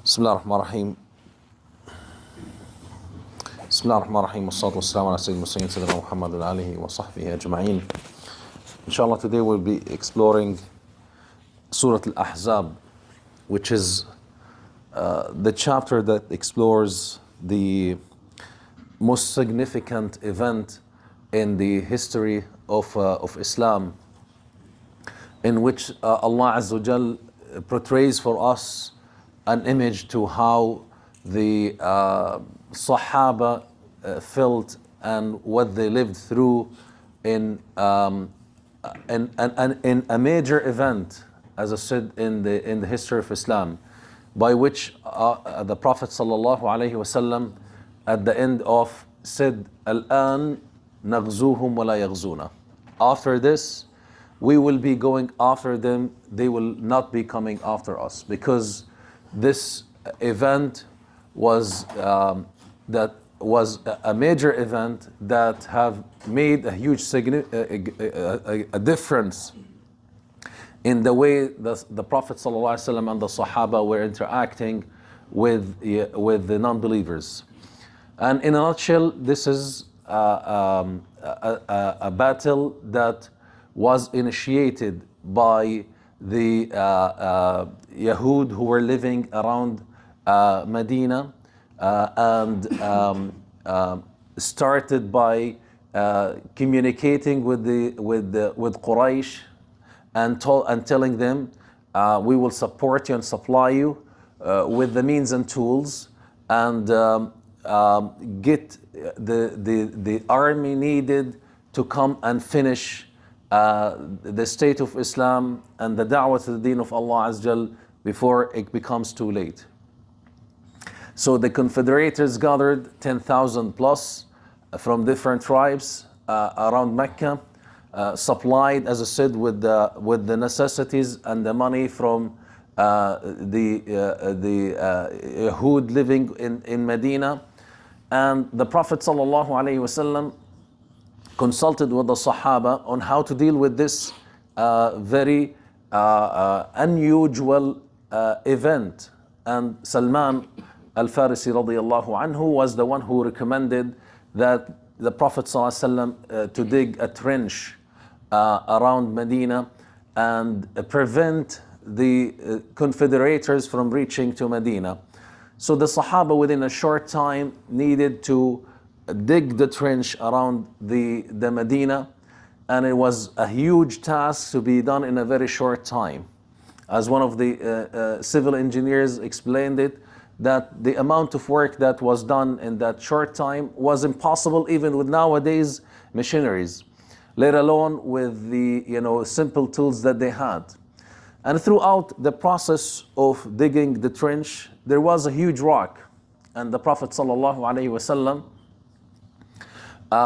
بسم الله الرحمن الرحيم بسم الله الرحمن الرحيم والصلاة والسلام على سيد المرسلين سيدنا محمد وعلى آله وصحبه أجمعين. Inshallah, today we'll be exploring Surat Al-Ahzab, which is the chapter that explores the most significant event in the history of Islam, in which Allah Azza wa Jal portrays for us an image to how the Sahaba felt and what they lived through in a major event, as I said, in the history of Islam, by which the Prophet sallallahu alaihi wasallam at the end of said, "Al-an naghzuhum wa la yaghzuna." After this, we will be going after them; they will not be coming after us, because this event was that was a major event that have made a huge a difference in the way the Prophet ﷺ and the Sahaba were interacting with the non-believers. And in a nutshell, this is a battle that was initiated by the Yahud who were living around Medina, and started by communicating with Quraysh and telling them, we will support you and supply you with the means and tools, and get the army needed to come and finish the state of Islam and the da'wah to the deen of Allah Azza wa Jal before it becomes too late. So the confederators gathered 10,000 plus from different tribes around Mecca, supplied, as I said, with the necessities and the money from the Yahud living in Medina. And the Prophet sallallahu alaihi wasallam consulted with the Sahaba on how to deal with this very unusual event. And Salman Al-Farisi radiyallahu anhu was the one who recommended that the Prophet ﷺ to dig a trench around Medina and prevent the confederators from reaching to Medina. So the Sahaba within a short time needed to dig the trench around the Medina, and it was a huge task to be done in a very short time. As one of the civil engineers explained it, that the amount of work that was done in that short time was impossible even with nowadays machineries, let alone with the simple tools that they had. And throughout the process of digging the trench, there was a huge rock, and the Prophet sallallahu alaihi wasallam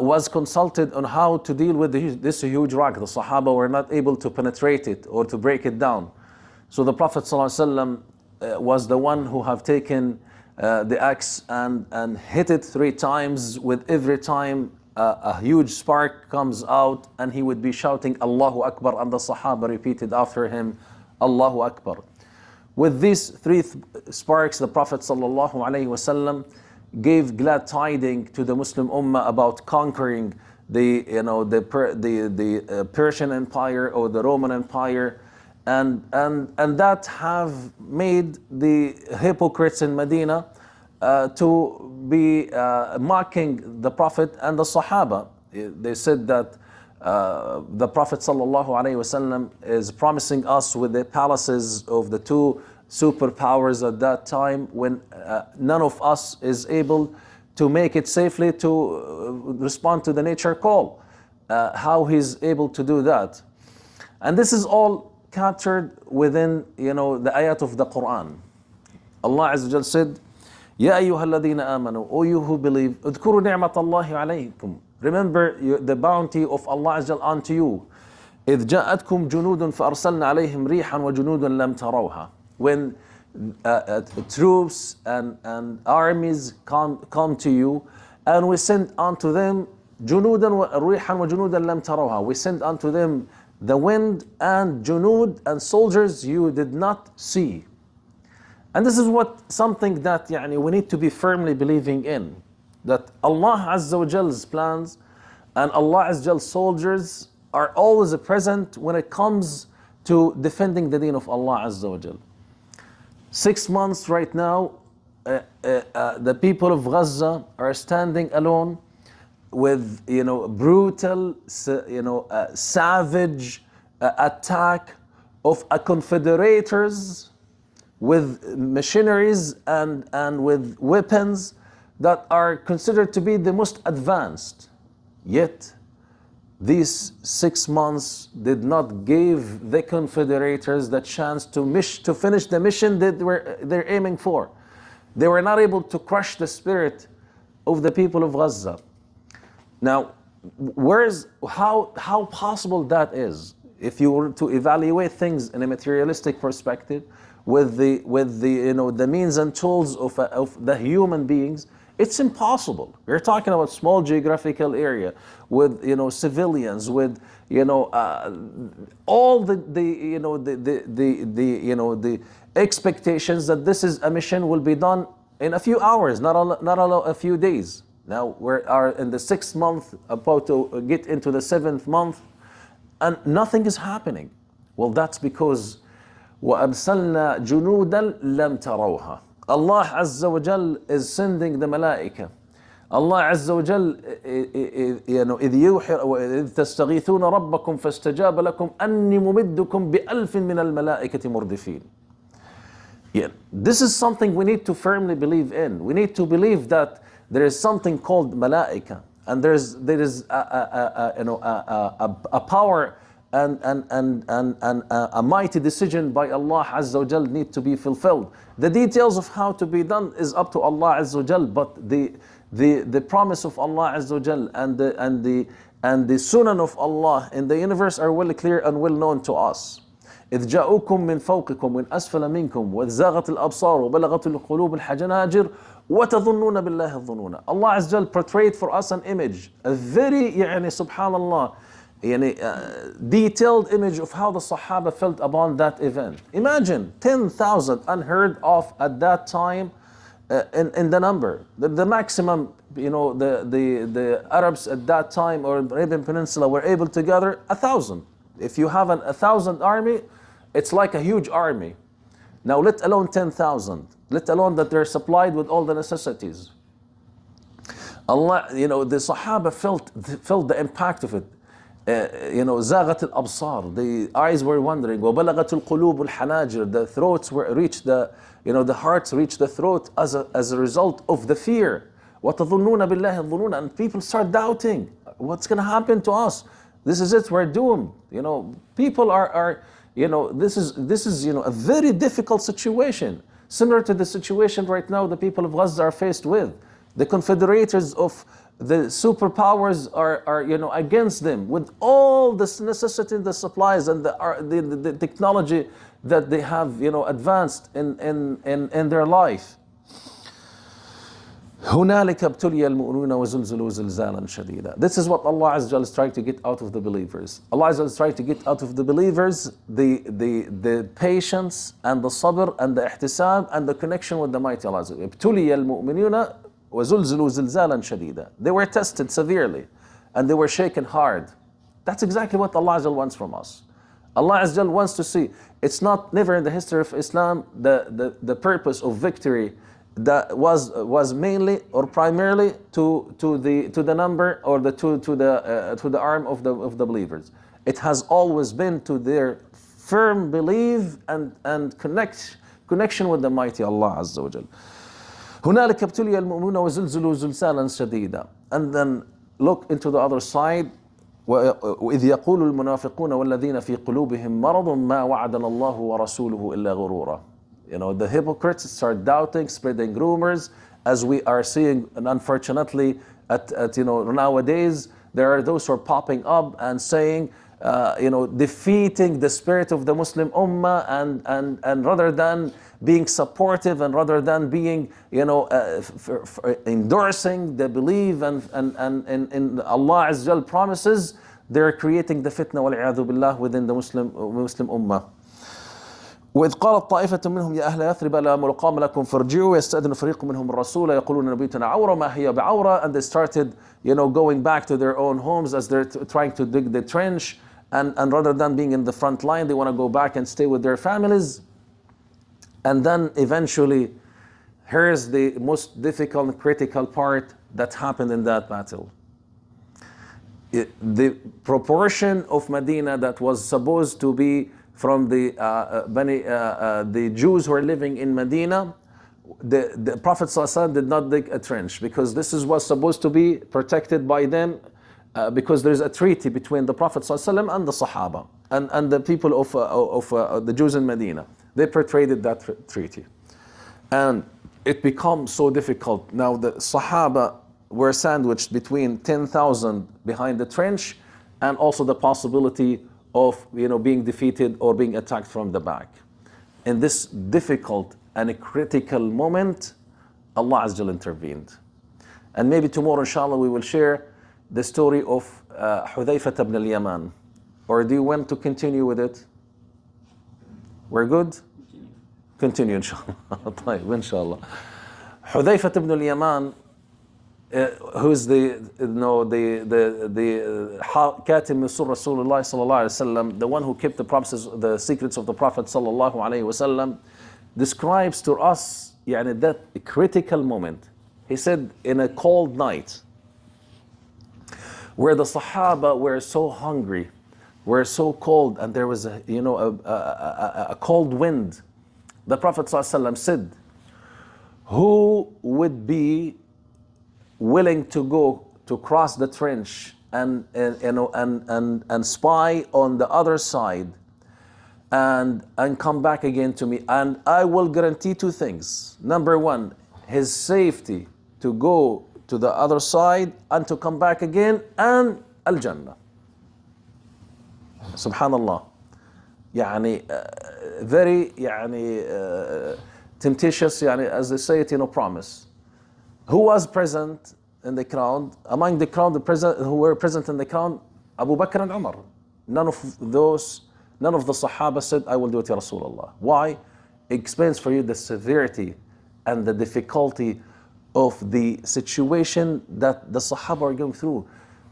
was consulted on how to deal with this huge rock. The Sahaba were not able to penetrate it or to break it down. So the Prophet ﷺ was the one who have taken the axe and hit it 3 times. With every time a huge spark comes out, and he would be shouting Allahu Akbar, and the Sahaba repeated after him Allahu Akbar. With these 3 sparks, the Prophet ﷺ gave glad tidings to the Muslim Ummah about conquering the Persian Empire or the Roman Empire, and that have made the hypocrites in Medina to be mocking the Prophet and the Sahaba. They said that the Prophet ﷺ is promising us with the palaces of the 2 superpowers at that time, when none of us is able to make it safely to respond to the nature call. How he's able to do that? And this is all captured within the ayat of the Quran. Allah Azza wa Jal said, "Ya ayyuhalladhina amanu, O you who believe, udhkuru ni'matallahi alaykum." Remember the bounty of Allah Azza wa Jal unto you. إِذْ جَاءَتْكُمْ جُنُودٌ فَأَرْسَلْنَا عَلَيْهِمْ رِيحًا وَجُنُودًا لَمْ تَرَوْهَا. When troops and armies come to you, and we send unto them جُنُودًا رِيحًا وَجُنُودًا لَمْ تَرَوْهَا. We send unto them the wind and junud and soldiers you did not see. And this is what something that we need to be firmly believing in, that Allah Azza wa Jal's plans and Allah Azza wa Jal's soldiers are always present when it comes to defending the deen of Allah Azza wa Jal. 6 months right now, the people of Gaza are standing alone with brutal, savage attack of confederators with machineries and with weapons that are considered to be the most advanced. Yet these 6 months did not give the confederators the chance to finish the mission that they're aiming for. They were not able to crush the spirit of the people of Gaza. Now, how possible that is? If you were to evaluate things in a materialistic perspective, with the means and tools of the human beings, it's impossible. We're talking about small geographical area with civilians, with all the expectations that this is a mission will be done in a few hours, not a few days. Now we are in the 6th month, about to get into the 7th month, and nothing is happening. Well, that's because وَأَرْسَلْنَا جُنُودًا لَمْ تَرَوْهَا. Allah Azza wa Jal is sending the malaika. Allah Azza wa Jal, إِذْ تَسْتَغِيثُونَ رَبَّكُمْ فَاسْتَجَابَ لَكُمْ أَنِّي مُمِدُّكُمْ بِأَلْفٍ مِّنَ الْمَلَائِكَةِ مُرْدِفِينَ. Yeah, this is something we need to firmly believe in. We need to believe that there is something called malaika, and there is a power and a mighty decision by Allah Azza wa Jal need to be fulfilled. The details of how to be done is up to Allah Azza wa Jal, but the promise of Allah Azza wa Jal and the sunan of Allah in the universe are well clear and well known to us. إذ جاءوكم من فوقكم من أسفل منكم وإذ زاغت الأبصار وبلغت القلوب الحناجر وتظنون بالله الظنون. Allah Azza wa Jal portrayed for us an image, a very subhanallah, detailed image of how the Sahaba felt upon that event. Imagine 10,000, unheard of at that time in the number. The maximum, the Arabs at that time or the Arabian Peninsula were able to gather 1,000. If you have 1,000 army, it's like a huge army. Now let alone 10,000, let alone that they're supplied with all the necessities. Allah, the Sahaba felt the impact of it. زاغت الأبصار, the eyes were wandering. وبلغت القلوب الحناجر, the throats reached the hearts reached the throat as a result of the fear. وتظنون بالله الظنون, and people start doubting, what's going to happen to us? This is it, we're doomed. People are this is a very difficult situation, similar to the situation right now the people of Gaza are faced with. The confederators of the superpowers are against them with all this necessity, the supplies and the technology that they have advanced in their life. هنالك ابتلي المؤمنون وزلزلوا زلزالا شديدا. This is what Allah Azza wa Jalla is trying to get out of the believers. Allah Azza wa Jalla is trying to get out of the believers the patience and the sabr and the ihtisab and the connection with the mighty Allah Azza wa Jalla. ابتلي المؤمنون وزلزلوا زلزالا شديدا. They were tested severely and they were shaken hard. That's exactly what Allah Azza wa Jalla wants from us. Allah Azza wa Jalla wants to see. It's never in the history of Islam the purpose of victory that was mainly or primarily to the number or to the arm of the believers. It has always been to their firm belief and connection with the mighty Allah Azza wa Jalla. هنالك ابتلي المؤمنون وزلزلوا زلزالا شديدا. And then look into the other side. وإذ يقول المنافقون والذين في قلوبهم مرض ما وعدنا الله ورسوله إلا غرورا. The hypocrites start doubting, spreading rumors, as we are seeing, and unfortunately at nowadays there are those who are popping up and saying defeating the spirit of the Muslim Ummah and rather than being supportive and rather than being endorsing the belief and Allah Azza wa Jal promises, they're creating the fitna wal iyadhu billah within the Muslim Ummah. وإذ قالت طائفة منهم يا أهل يثرب لا مقام لكم فارجعوا يستأذن فريق منهم الرسول يقولون نبيتنا عورة ما هي بعورة, and they started, going back to their own homes as they're trying to dig the trench, and rather than being in the front line, they want to go back and stay with their families. And then eventually, here's the most difficult and critical part that happened in that battle. The proportion of Medina that was supposed to be from the Jews who are living in Medina, the Prophet ﷺ did not dig a trench, because this was supposed to be protected by them, because there's a treaty between the Prophet ﷺ and the Sahaba and the people of the Jews in Medina. They perpetrated that treaty, and it becomes so difficult. Now the Sahaba were sandwiched between 10,000 behind the trench, and also the possibility of being defeated or being attacked from the back. In this difficult and a critical moment, Allah Azza wa Jalla intervened. And maybe tomorrow, inshallah, we will share the story of Hudayfa ibn al-Yaman. Or do you want to continue with it? We're good? Continue, inshallah. طيب, inshallah. Hudayfa ibn al-Yaman, who's the Katim Rasul Rasulullah sallallahu alaihi wasallam, the one who kept the secrets of the Prophet sallallahu alaihi wasallam, describes to us that critical moment. He said, in a cold night, where the Sahaba were so hungry, were so cold, and there was a cold wind, the Prophet sallallahu alaihi wasallam said, who would be willing to go to cross the trench and spy on the other side and come back again to me, and I will guarantee two things. Number one, his safety to go to the other side and to come back again, and al-Jannah. Subhanallah. Very temptitious, as they say it, promise. Who was present in the crowd? Among the crowd, who were present in the crowd, Abu Bakr and Umar. None of the Sahaba said, I will do it, Ya Rasulullah. Why? It explains for you the severity and the difficulty of the situation that the Sahaba are going through.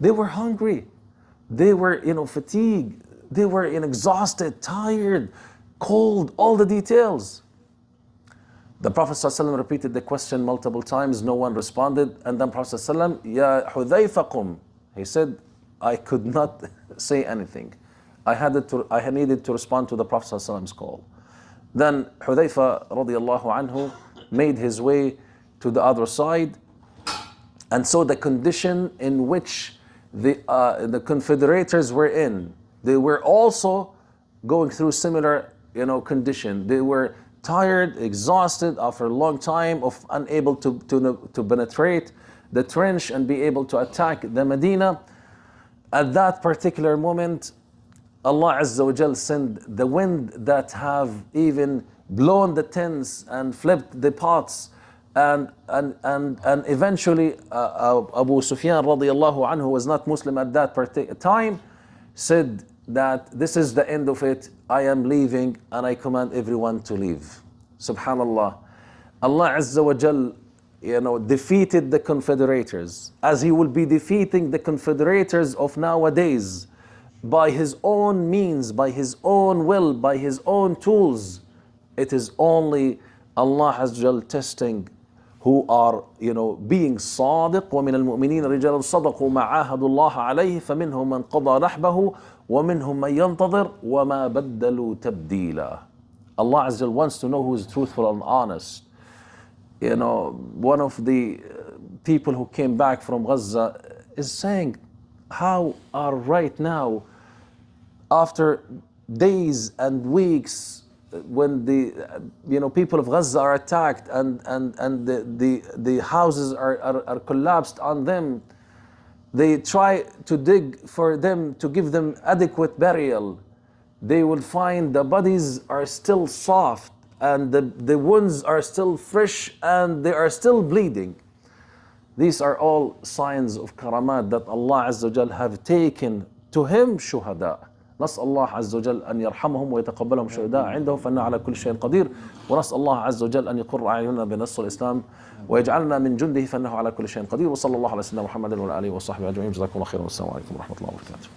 They were hungry. They were, fatigued. They were exhausted, tired, cold, all the details. The Prophet ﷺ repeated the question multiple times. No one responded. And then Prophet ﷺ, Ya Hudayfa qum. He said, I could not say anything. I needed to respond to the Prophet ﷺ's call. Then Hudayfa radiallahu anhu made his way to the other side, and saw the condition in which the Confederators were in. They were also going through similar condition. They were tired, exhausted after a long time of unable to penetrate the trench and be able to attack the Medina. At that particular moment, Allah Azza wa Jal sent the wind that have even blown the tents and flipped the pots, and eventually Abu Sufyan radiallahu anhu, who was not Muslim at that time, said that this is the end of it. I am leaving, and I command everyone to leave. Subhanallah. Allah Azza wa Jal, defeated the Confederators, as He will be defeating the Confederators of nowadays by His own means, by His own will, by His own tools. It is only Allah Azza wa Jal testing who are, being صادق. وَمِنَ الْمُؤْمِنِينَ رِجَالٌ صَدَقُوا مَا عَاهَدُوا اللَّهَ عَلَيْهِ فَمِنْهُمْ مَنْ قَضَى نَحْبَهُ وَمِنْهُمْ مَنْ يَنْتَظِرُ وَمَا بَدَّلُوا تَبْدِيلًا. Allah Azza wa Jal wants to know who is truthful and honest. One of the people who came back from Gaza is saying, how are right now, after days and weeks, when the people of Gaza are attacked and the houses are collapsed on them, they try to dig for them, to give them adequate burial. They will find the bodies are still soft, and the wounds are still fresh, and they are still bleeding. These are all signs of karamat that Allah Azza wa Jal have taken to Him shuhada. نسأل الله عز وجل أن يرحمهم ويتقبلهم شهداء عنده، فإنه على كل شيء قدير. ونسأل الله عز وجل أن يقر أعيننا بنصر الإسلام ويجعلنا من جنده، فإنه على كل شيء قدير. وصلى الله على سيدنا محمد وعلى آله وصحبه أجمعين. جزاكم الله خيرا، والسلام عليكم ورحمة الله وبركاته.